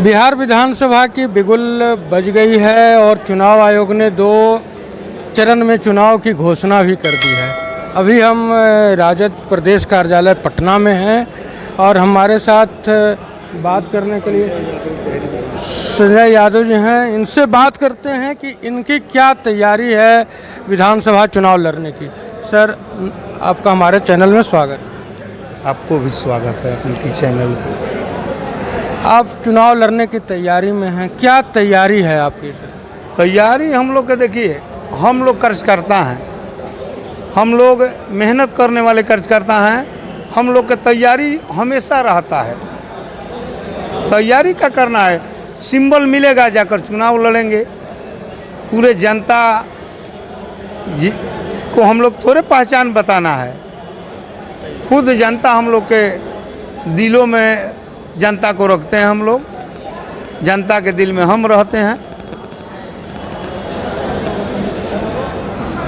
बिहार विधानसभा की बिगुल बज गई है और चुनाव आयोग ने 2 चरण में चुनाव की घोषणा भी कर दी है। अभी हम राजद प्रदेश कार्यालय पटना में हैं और हमारे साथ बात करने के लिए संजय यादव जी हैं। इनसे बात करते हैं कि इनकी क्या तैयारी है विधानसभा चुनाव लड़ने की। सर, आपका हमारे चैनल में स्वागत। आपको भी स्वागत है अपने चैनल को। आप चुनाव लड़ने की तैयारी में हैं, क्या तैयारी है आपकी? तैयारी हम लोग के देखिए, हम लोग कार्यकर्ता हैं, हम लोग मेहनत करने वाले कार्यकर्ता हैं। हम लोग का तैयारी हमेशा रहता है। तैयारी क्या करना है, सिंबल मिलेगा जाकर चुनाव लड़ेंगे। पूरे जनता को हम लोग थोड़े पहचान बताना है, खुद जनता हम लोग के दिलों में जनता को रखते हैं। हम लोग जनता के दिल में हम रहते हैं।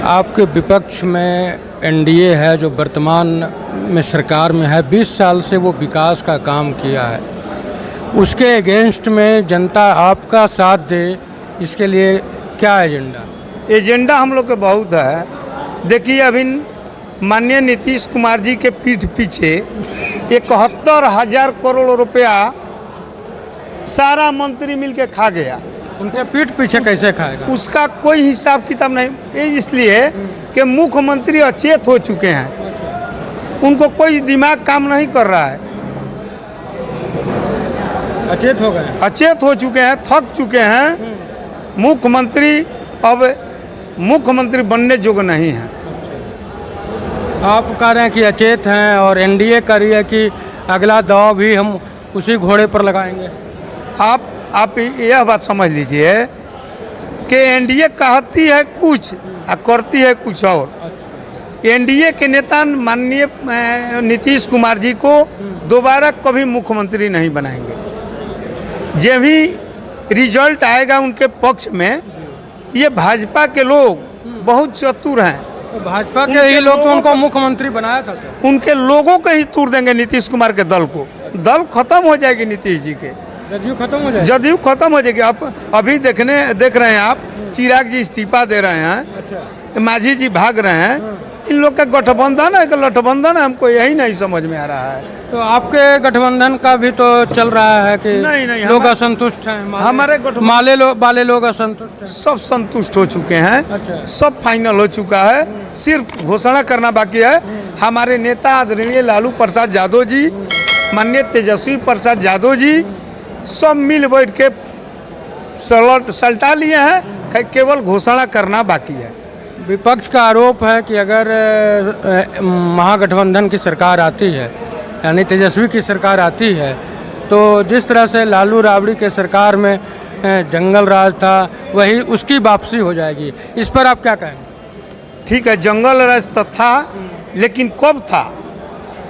आपके विपक्ष में एनडीए है जो वर्तमान में सरकार में है, 20 साल से वो विकास का काम किया है। उसके अगेंस्ट में जनता आपका साथ दे, इसके लिए क्या एजेंडा हम लोग के बहुत है। देखिए, अभी माननीय नीतीश कुमार जी के पीठ पीछे 71,000 करोड़ रुपया सारा मंत्री मिलके खा गया। उनके पीठ पीछे कैसे खाएगा? उसका कोई हिसाब किताब नहीं। इसलिए कि मुख्यमंत्री अचेत हो चुके हैं, उनको कोई दिमाग काम नहीं कर रहा है। अचेत हो गए, अचेत हो चुके हैं, थक चुके हैं। मुख्यमंत्री अब मुख्यमंत्री बनने योग्य नहीं है। आप कह रहे हैं कि अचेत हैं और एनडीए कह रही है कि अगला दाव भी हम उसी घोड़े पर लगाएंगे। आप यह बात समझ लीजिए कि एनडीए कहती है कुछ और करती है कुछ और। एनडीए के नेता माननीय नीतीश कुमार जी को दोबारा कभी मुख्यमंत्री नहीं बनाएंगे। जब भी रिजल्ट आएगा उनके पक्ष में, ये भाजपा के लोग बहुत चतुर हैं। तो भाजपा के ही लोग तो उनको मुख्यमंत्री बनाया था। उनके लोगों को ही तोड़ देंगे नीतीश कुमार के दल को। दल खत्म हो जाएगी नीतीश जी के, जदयू खत्म हो जाएगी। जदयू खत्म हो जाएगी। आप अभी देख रहे हैं आप, चिराग जी इस्तीफा दे रहे हैं। अच्छा। मांझी जी भाग रहे हैं। इन लोग का गठबंधन है कि लठबंधन है, हमको यही नहीं समझ में आ रहा है। तो आपके गठबंधन का भी तो चल रहा है कि नहीं, लोग असंतुष्ट हैं। हमारे वाले लोग असंतुष्ट हैं। सब संतुष्ट हो चुके हैं। अच्छा। सब फाइनल हो चुका है, सिर्फ घोषणा करना बाकी है। हमारे नेता आदरणीय लालू प्रसाद यादव जी, माननीय तेजस्वी प्रसाद यादव जी सब मिल बैठ के सल्टा लिए हैं, केवल घोषणा करना बाकी है। विपक्ष का आरोप है कि अगर महागठबंधन की सरकार आती है, यानी तेजस्वी की सरकार आती है, तो जिस तरह से लालू राबड़ी के सरकार में जंगल राज था, वही उसकी वापसी हो जाएगी। इस पर आप क्या कहेंगे? ठीक है, जंगल राज तो था, लेकिन कब था?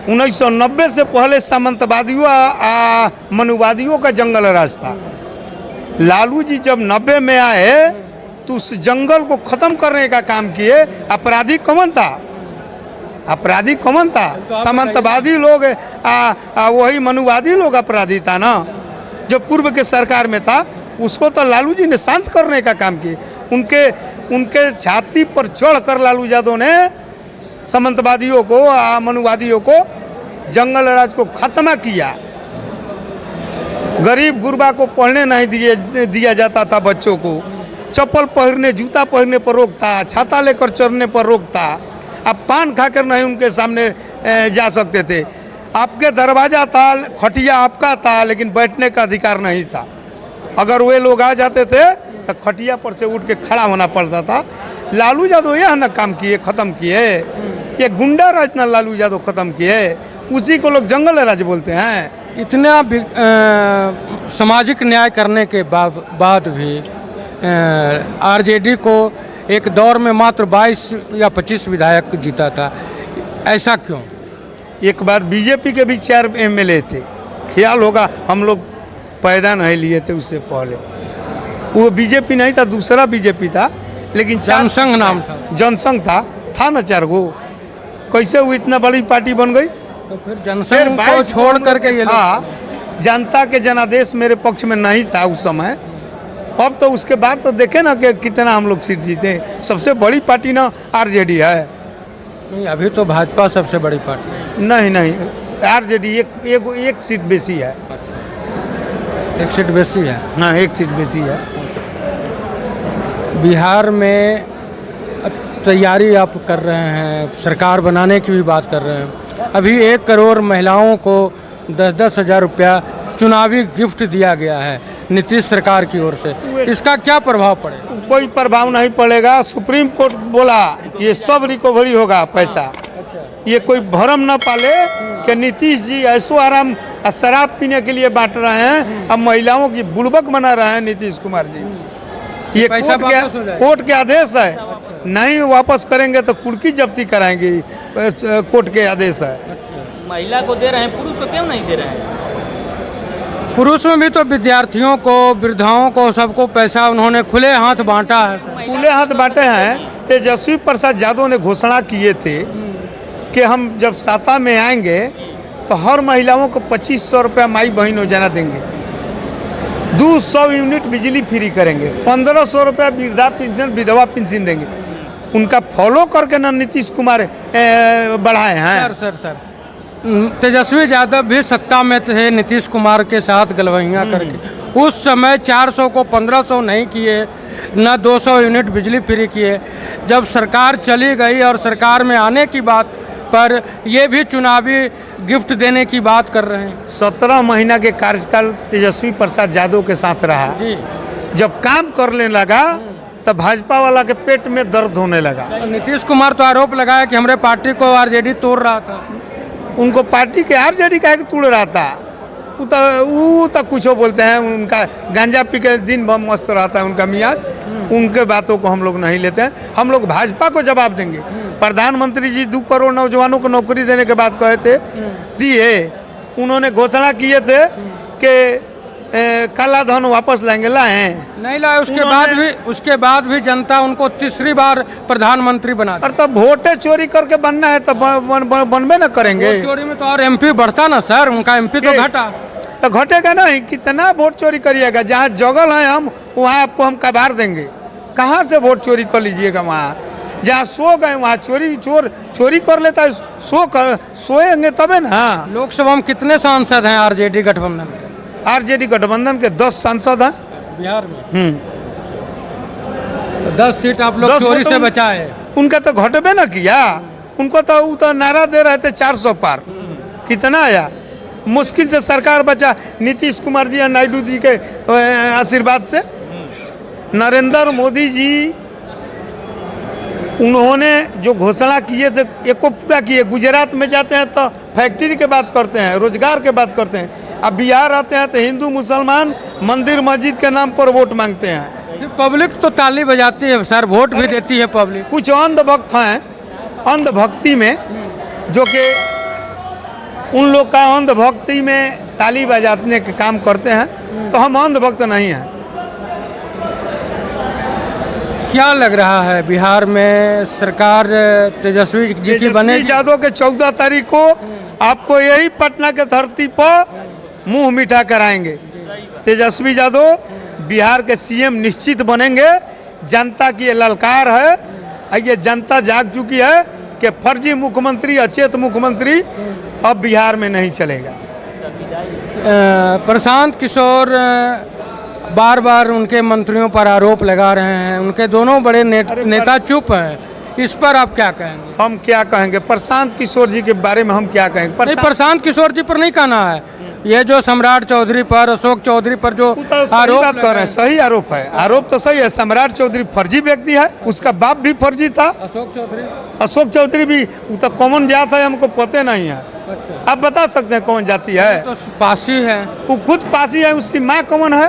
1990 से पहले सामंतवादियों मनुवादियों का जंगल राज था। लालू जी जब 90 में आए तो उस जंगल को खत्म करने का काम किए। अपराधी कौन था? अपराधी कौन था? सामंतवादी लोग, वही मनुवादी लोग अपराधी था ना, जो पूर्व के सरकार में था। उसको तो लालू जी ने शांत करने का काम किया। उनके छाती पर चढ़कर लालू यादव ने सामंतवादियों को, मनुवादियों को, जंगल राज को खत्म किया। गरीब गुरबा को पढ़ने नहीं दिया जाता था। बच्चों को चप्पल पहनने, जूता पहनने पर रोकता, छाता लेकर चढ़ने पर रोकता। आप पान खाकर नहीं उनके सामने जा सकते थे। आपके दरवाज़ा था, खटिया आपका था, लेकिन बैठने का अधिकार नहीं था। अगर वे लोग आ जाते थे तो खटिया पर से उठ के खड़ा होना पड़ता था। लालू यादव यह ना काम किए, ख़त्म किए। ये गुंडा राज ना लालू यादव ख़त्म किए, उसी को लोग जंगल राज बोलते हैं। इतना सामाजिक न्याय करने के बाद भी आरजेडी को एक दौर में मात्र 22 या 25 विधायक जीता था। ऐसा क्यों? एक बार बीजेपी के भी 4 एमएलए थे। ख्याल होगा, हम लोग पैदा नहीं लिए थे उससे पहले। वो बीजेपी नहीं था, दूसरा बीजेपी था, लेकिन जनसंघ नाम था। जनसंघ था ना 4 गो। कैसे वो इतना बड़ी पार्टी बन गई? तो फिर जनसंघ को छोड़ करके ये जनता के जनादेश मेरे पक्ष में नहीं था उस समय। अब तो उसके बाद तो देखे ना कि कितना हम लोग सीट जीते। सबसे बड़ी पार्टी ना आरजेडी है। नहीं, अभी तो भाजपा सबसे बड़ी पार्टी है। नहीं, आरजेडी एक सीट बेसी है। एक सीट बेसी है। हाँ, एक सीट बेसी है। बिहार में तैयारी आप कर रहे हैं, सरकार बनाने की भी बात कर रहे हैं। अभी 1 करोड़ महिलाओं को 10-10 हज़ार रुपया चुनावी गिफ्ट दिया गया है नीतीश सरकार की ओर से। इसका क्या प्रभाव पड़ेगा? कोई प्रभाव नहीं पड़ेगा। सुप्रीम कोर्ट बोला ये सब रिकवरी होगा पैसा। ये कोई भरम न पाले कि नीतीश जी ऐसो आराम शराब पीने के लिए बांट रहे हैं, अब महिलाओं की बुड़बक बना रहे हैं नीतीश कुमार जी। ये कोर्ट के आदेश है। नहीं वापस करेंगे तो कुर्की जब्ती कराएंगे। कोर्ट के आदेश है। महिला को दे रहे हैं, पुरुष को क्यों नहीं दे रहे हैं? पुरुष में भी तो विद्यार्थियों को, वृद्धाओं को, सबको पैसा उन्होंने खुले हाथ बांटा है। खुले हाथ बांटे हैं। तेजस्वी प्रसाद यादव ने घोषणा किए थे कि हम जब सत्ता में आएंगे तो हर महिलाओं को 2500 रुपया माई बहन योजना देंगे, 200 यूनिट बिजली फ्री करेंगे, 1500 रुपया वृद्धा पेंशन, विधवा पेंशन देंगे। उनका फॉलो करके ना नीतीश कुमार बढ़ाए हैं। सर तेजस्वी यादव भी सत्ता में थे नीतीश कुमार के साथ गलवैया करके। उस समय 400 को 1500 नहीं किए, न 200 यूनिट बिजली फ्री किए। जब सरकार चली गई और सरकार में आने की बात पर ये भी चुनावी गिफ्ट देने की बात कर रहे हैं। 17 महीना के कार्यकाल तेजस्वी प्रसाद यादव के साथ रहा जी। जब काम करने लगा तब भाजपा वाला के पेट में दर्द होने लगा। नीतीश कुमार तो आरोप लगाया कि हमारे पार्टी को आरजेडी तोड़ रहा था। उनको पार्टी के आरजेडी का तोड़ रहा था। वो तो कुछ बोलते हैं। उनका गांजा पी के दिन भर मस्त रहता है उनका मियाज। उनके बातों को हम लोग नहीं लेते हैं। हम लोग भाजपा को जवाब देंगे। प्रधानमंत्री जी 2 करोड़ नौजवानों को नौकरी देने के बाद कहे थे, दिए। उन्होंने घोषणा किए थे कि काला धन वापस लाएंगे, लाए नहीं लाए। उसके बाद भी जनता उनको तीसरी बार प्रधानमंत्री बना। और तब वोटे चोरी करके बनना है तब बनबे न करेंगे। चोरी में तो और एमपी बढ़ता ना सर, उनका एमपी तो घटा। तो घटेगा नहीं। कितना वोट चोरी करिएगा? जहाँ जगल है हम वहाँ आपको हम कबार देंगे। कहाँ से वोट चोरी कर लीजिएगा? वहाँ जहाँ सो गए वहाँ चोरी कर लेता है। सोएंगे तबे ना। लोकसभा में कितने सांसद हैं आरजेडी गठबंधन? आरजेडी गठबंधन के 10 सांसद हैं बिहार में। तो 10 सीट आप लोग चोरी से बचाए। उनका तो घटबे ना किया। उनको तो नारा दे रहे थे 400 पार। कितना आया? मुश्किल से सरकार बचा नीतीश कुमार जी और नायडू जी के आशीर्वाद से। नरेंद्र मोदी जी उन्होंने जो घोषणा किए थे एको पूरा किए। गुजरात में जाते हैं तो फैक्ट्री के बात करते हैं, रोजगार के बात करते हैं। अब बिहार आते हैं तो हिंदू मुसलमान मंदिर मस्जिद के नाम पर वोट मांगते हैं। पब्लिक तो ताली बजाती है सर, वोट भी देती है पब्लिक। कुछ अंधभक्त हैं अंधभक्ति में, जो कि उन लोग का अंधभक्ति में ताली बजाने के काम करते हैं। तो हम अंधभक्त नहीं हैं। क्या लग रहा है बिहार में सरकार तेजस्वी जी की बनेगी? यादव के 14 तारीख को आपको यही पटना के धरती पर मुंह मीठा कराएंगे। तेजस्वी यादव बिहार के सीएम निश्चित बनेंगे। जनता की ये ललकार है। ये जनता जाग चुकी है कि फर्जी मुख्यमंत्री, अचेत मुख्यमंत्री अब बिहार में नहीं चलेगा। प्रशांत किशोर बार बार उनके मंत्रियों पर आरोप लगा रहे हैं। उनके दोनों बड़े नेता चुप हैं। इस पर आप क्या कहेंगे? हम क्या कहेंगे? प्रशांत किशोर जी के बारे में हम क्या कहेंगे? प्रशांत किशोर जी पर नहीं कहना है। ये जो सम्राट चौधरी पर, अशोक चौधरी पर जो आरोप बात कर रहे हैं, सही आरोप है। आरोप तो सही है। सम्राट चौधरी फर्जी व्यक्ति है। उसका बाप भी फर्जी था। अशोक चौधरी भी तो कौन जात है हमको पता नहीं है। अच्छा। आप बता सकते हैं कौन जाति है? तो पासी है। वो खुद पासी है। उसकी माँ कौन है?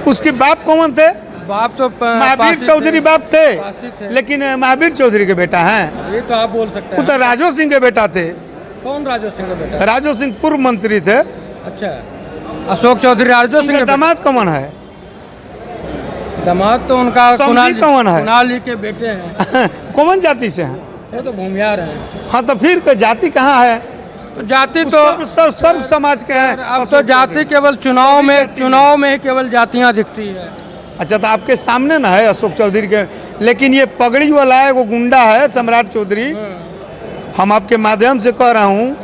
उसके बाप कौन थे? बाप तो महावीर चौधरी बाप थे। लेकिन महावीर चौधरी के बेटा हैं। ये तो आप बोल सकते हैं। वो तो राजो सिंह के बेटा थे। कौन राजो सिंह का बेटा? राजो सिंह पूर्व मंत्री थे। अच्छा। अशोक चौधरी राजो सिंह के दामाद कौन है? दामाद तो उनका कुणाल कौन है? कुणाल जी के बेटे हैं। कौन जाति से हैं? वो तो भूमियार हैं। हाँ, तो फिर जाति कहाँ है? तो जाति तो सब समाज के हैं। अब तो जाति केवल चुनाव में ही केवल जातियां दिखती है। अच्छा, तो आपके सामने ना है अशोक चौधरी के, लेकिन ये पगड़ी वाला है, वो गुंडा है सम्राट चौधरी। हम आपके माध्यम से कह रहा हूँ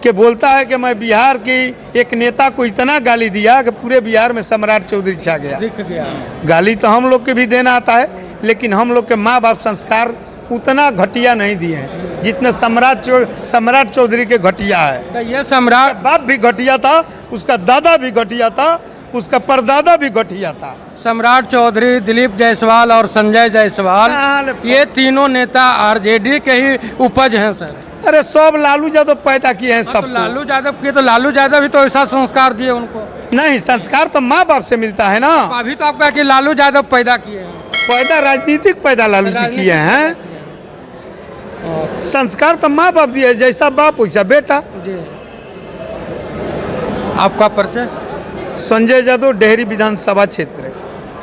कि बोलता है कि मैं बिहार की एक नेता को इतना गाली दिया कि पूरे बिहार में सम्राट चौधरी छा गया। दिख गया। गाली तो हम लोग के भी देना आता है, लेकिन हम लोग के माँ बाप संस्कार उतना घटिया नहीं दिए हैं जितने सम्राट चौधरी के घटिया है। तो ये सम्राट बाप भी घटिया था, उसका दादा भी घटिया था, उसका परदादा भी घटिया था। सम्राट चौधरी, दिलीप जायसवाल और संजय जायसवाल, ये तीनों नेता आरजेडी के ही उपज हैं सर। अरे सब लालू यादव पैदा किए हैं तो सब। लालू यादव भी तो ऐसा संस्कार दिए उनको। नहीं, संस्कार तो माँ बाप से मिलता है ना। अभी तो आपका कि लालू यादव पैदा किए हैं। पैदा राजनीतिक पैदा लालू जी किए हैं। संस्कार तो माँ बाप दिए, जैसा बाप वैसा बेटा। जी। आपका परिचय? संजय यादव, डेहरी विधानसभा क्षेत्र।